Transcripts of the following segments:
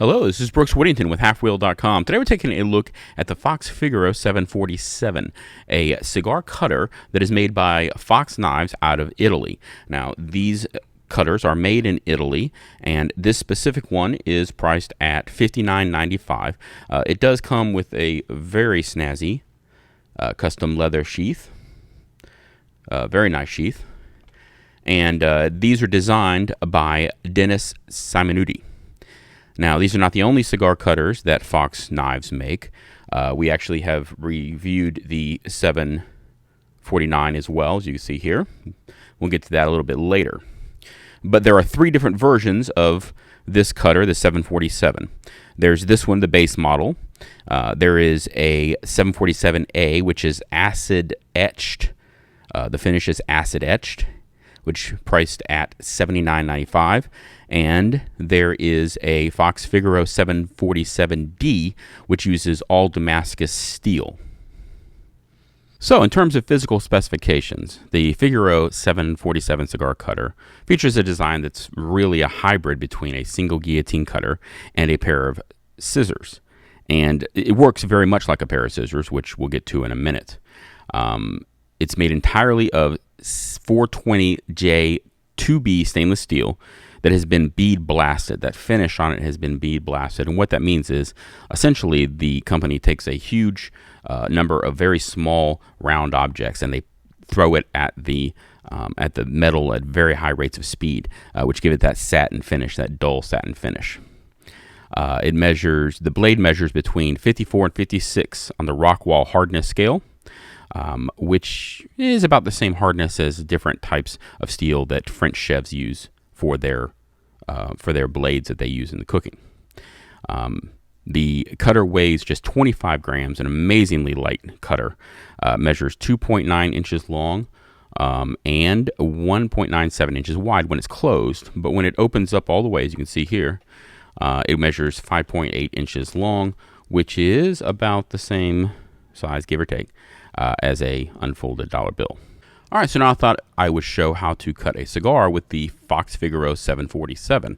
Hello, this is Brooks Whittington with halfwheel.com. Today we're taking a look at the Fox Figaro 747, a cigar cutter that is made by Fox Knives out of Italy. Now, these cutters are made in Italy, and this specific one is priced at $59.95. It does come with a very snazzy custom leather sheath, very nice sheath, and these are designed by Dennis Simonuti. Now, these are not the only cigar cutters that Fox Knives make. We actually have reviewed the 749 as well, as you can see here. We'll get to that a little bit later. But there are three different versions of this cutter, the 747. There's this one, the base model. There is a 747A, which is acid etched. The finish is acid etched, which priced at $79.95. And there is a Fox Figaro 747D, which uses all Damascus steel. So in terms of physical specifications, the Figaro 747 cigar cutter features a design that's really a hybrid between a single guillotine cutter and a pair of scissors. And it works very much like a pair of scissors, which we'll get to in a minute. It's made entirely of 420J 2B stainless steel that has been bead blasted. That finish on it has been bead blasted. And what that means is essentially the company takes a huge number of very small round objects and they throw it at the metal at very high rates of speed, which give it that satin finish, that dull satin finish. The blade measures between 54 and 56 on the Rockwall hardness scale, which is about the same hardness as different types of steel that French chefs use for their blades that they use in the cooking. The cutter weighs just 25 grams, an amazingly light cutter. Measures 2.9 inches long and 1.97 inches wide when it's closed. But when it opens up all the way, as you can see here, it measures 5.8 inches long, which is about the same size, give or take, as a unfolded dollar bill. All right, so now I thought I would show how to cut a cigar with the Fox Figaro 747.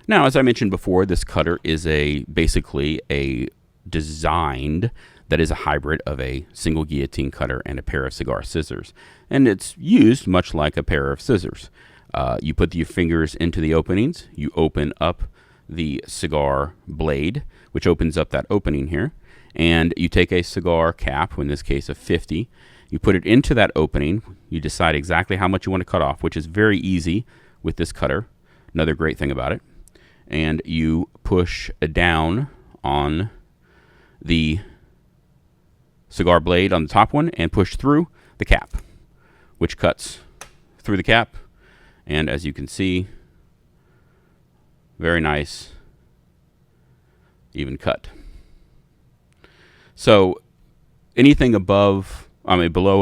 Now, as I mentioned before, this cutter is basically a designed that is a hybrid of a single guillotine cutter and a pair of cigar scissors. And it's used much like a pair of scissors. You put your fingers into the openings, you open up the cigar blade, which opens up that opening here, and you take a cigar cap, in this case of 50, you put it into that opening, you decide exactly how much you want to cut off, which is very easy with this cutter, another great thing about it, and you push down on the cigar blade on the top one and push through the cap, which cuts through the cap, and as you can see, very nice, even cut. So anything below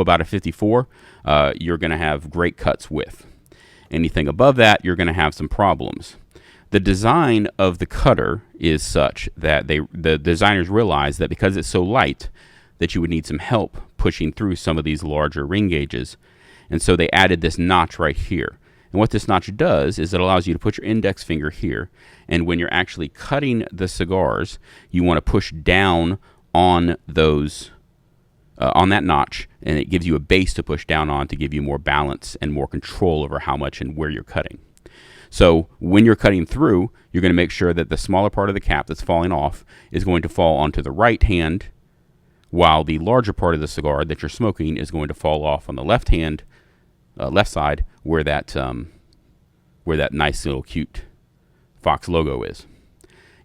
about a 54, you're going to have great cuts with. Anything above that, you're going to have some problems. The design of the cutter is such that the designers realized that because it's so light, that you would need some help pushing through some of these larger ring gauges. And so they added this notch right here. And what this notch does is it allows you to put your index finger here. And when you're actually cutting the cigars, you want to push down on those on that notch, and it gives you a base to push down on to give you more balance and more control over how much and where you're cutting. So when you're cutting through, you're going to make sure that the smaller part of the cap that's falling off is going to fall onto the right hand, while the larger part of the cigar that you're smoking is going to fall off on the left hand, left side, where that nice little cute Fox logo is.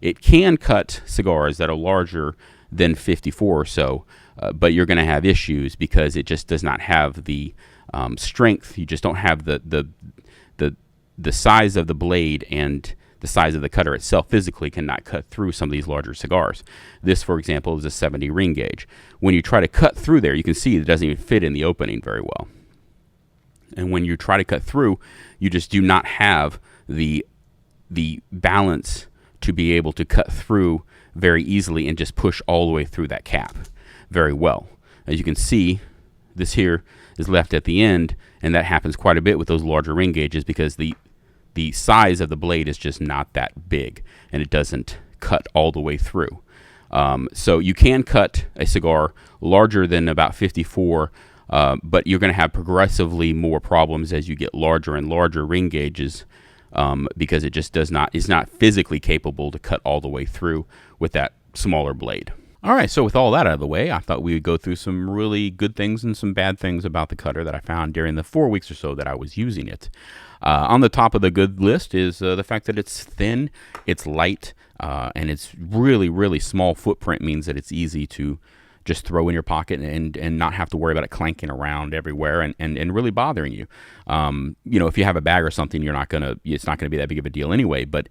It can cut cigars that are larger than 54 or so, but you're going to have issues because it just does not have the strength. You just don't have the size of the blade, and the size of the cutter itself physically cannot cut through some of these larger cigars. This, for example, is a 70 ring gauge. When you try to cut through there, you can see it doesn't even fit in the opening very well. And when you try to cut through, you just do not have the balance to be able to cut through very easily and just push all the way through that cap very well. As you can see, this here is left at the end, and that happens quite a bit with those larger ring gauges because the size of the blade is just not that big, and it doesn't cut all the way through. So you can cut a cigar larger than about 54, but you're going to have progressively more problems as you get larger and larger ring gauges, because it just is not physically capable to cut all the way through with that smaller blade. All right, so with all that out of the way, I thought we would go through some really good things and some bad things about the cutter that I found during the 4 weeks or so that I was using it. On the top of the good list is the fact that it's thin, it's light, and it's really, really small footprint means that it's easy to just throw in your pocket and not have to worry about it clanking around everywhere and really bothering you. If you have a bag or something, it's not gonna be that big of a deal anyway. But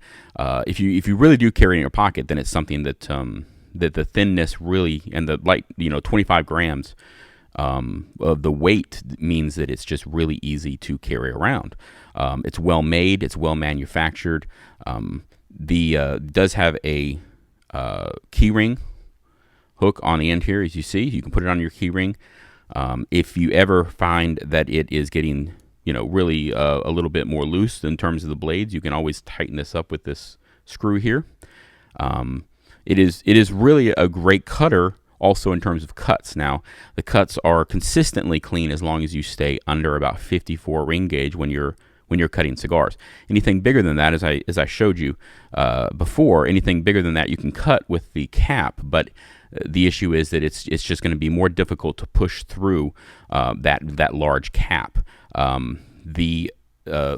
if you really do carry it in your pocket, then it's something that the thinness really and the light, 25 grams of the weight means that it's just really easy to carry around. It's well made, it's well manufactured. Does have a key ring hook on the end here, as you see. You can put it on your key ring. If you ever find that it is getting really a little bit more loose in terms of the blades, you can always tighten this up with this screw here. It is really a great cutter also in terms of cuts. Now, the cuts are consistently clean as long as you stay under about 54 ring gauge when you're cutting cigars. Anything bigger than that, as I showed you before, anything bigger than that you can cut with the cap, but the issue is that it's just going to be more difficult to push through that large cap. Another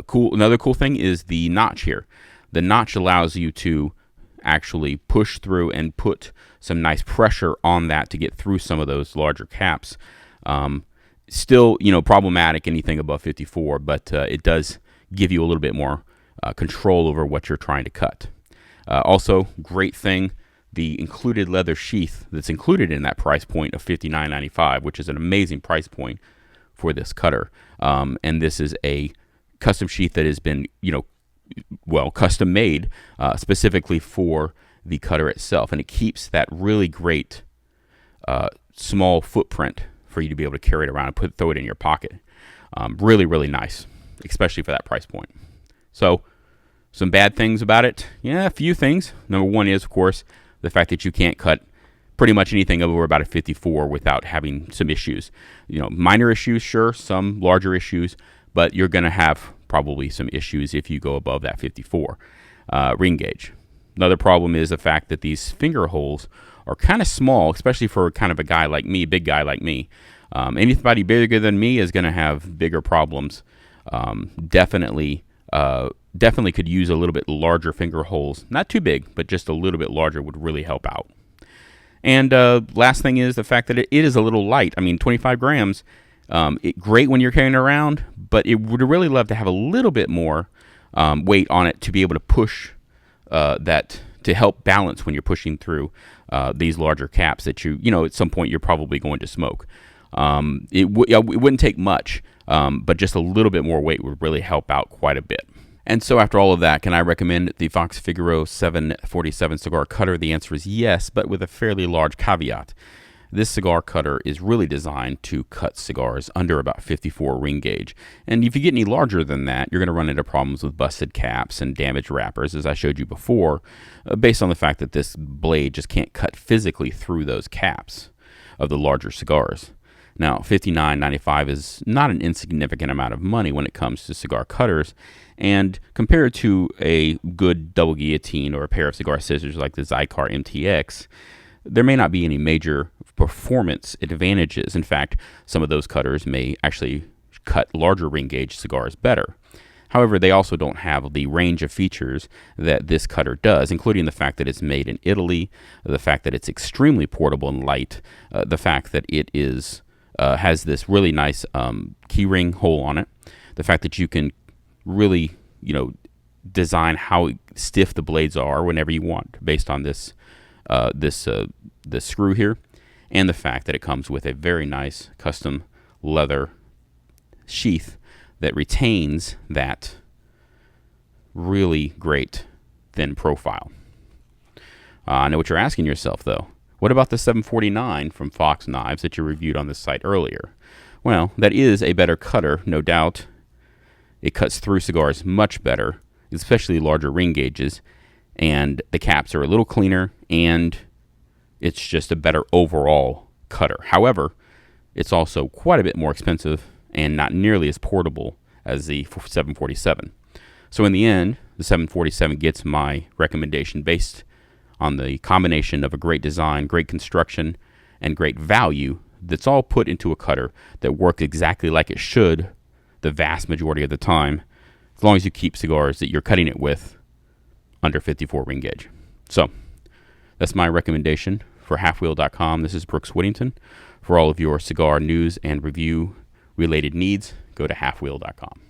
cool thing is the notch here. The notch allows you to actually push through and put some nice pressure on that to get through some of those larger caps. Still, problematic anything above 54, but it does give you a little bit more control over what you're trying to cut. Also, great thing, the included leather sheath that's included in that price point of $59.95, which is an amazing price point for this cutter. And this is a custom sheath that has been, custom made specifically for the cutter itself, and it keeps that really great small footprint for you to be able to carry it around and throw it in your pocket. Really, really nice, especially for that price point. So, some bad things about it? Yeah, a few things. Number one is, of course, the fact that you can't cut pretty much anything over about a 54 without having some issues. Minor issues, sure, some larger issues, but you're going to have probably some issues if you go above that 54 ring gauge. Another problem is the fact that these finger holes are kind of small, especially for kind of a guy like me, big guy like me. Anybody bigger than me is going to have bigger problems. Definitely could use a little bit larger finger holes. Not too big, but just a little bit larger would really help out. And last thing is the fact that it is a little light. 25 grams, great when you're carrying it around, but it would really love to have a little bit more weight on it to be able to push that, to help balance when you're pushing through these larger caps that at some point you're probably going to smoke. It wouldn't take much, but just a little bit more weight would really help out quite a bit. And so after all of that, can I recommend the Fox Figaro 747 cigar cutter? The answer is yes, but with a fairly large caveat. This cigar cutter is really designed to cut cigars under about 54 ring gauge. And if you get any larger than that, you're going to run into problems with busted caps and damaged wrappers, as I showed you before, based on the fact that this blade just can't cut physically through those caps of the larger cigars. Now, $59.95 is not an insignificant amount of money when it comes to cigar cutters, and compared to a good double guillotine or a pair of cigar scissors like the Cigars MTX, there may not be any major performance advantages. In fact, some of those cutters may actually cut larger ring gauge cigars better. However, they also don't have the range of features that this cutter does, including the fact that it's made in Italy, the fact that it's extremely portable and light, the fact that it has this really nice key ring hole on it, the fact that you can really, design how stiff the blades are whenever you want based on this screw here, and the fact that it comes with a very nice custom leather sheath that retains that really great thin profile. I know what you're asking yourself, though. What about the 749 from Fox Knives that you reviewed on this site earlier? Well, that is a better cutter, no doubt. It cuts through cigars much better, especially larger ring gauges, and the caps are a little cleaner, and it's just a better overall cutter. However, it's also quite a bit more expensive and not nearly as portable as the 747. So in the end, the 747 gets my recommendation based on the combination of a great design, great construction, and great value that's all put into a cutter that works exactly like it should the vast majority of the time, as long as you keep cigars that you're cutting it with under 54 ring gauge. So that's my recommendation for halfwheel.com. This is Brooks Whittington. For all of your cigar news and review related needs, go to halfwheel.com.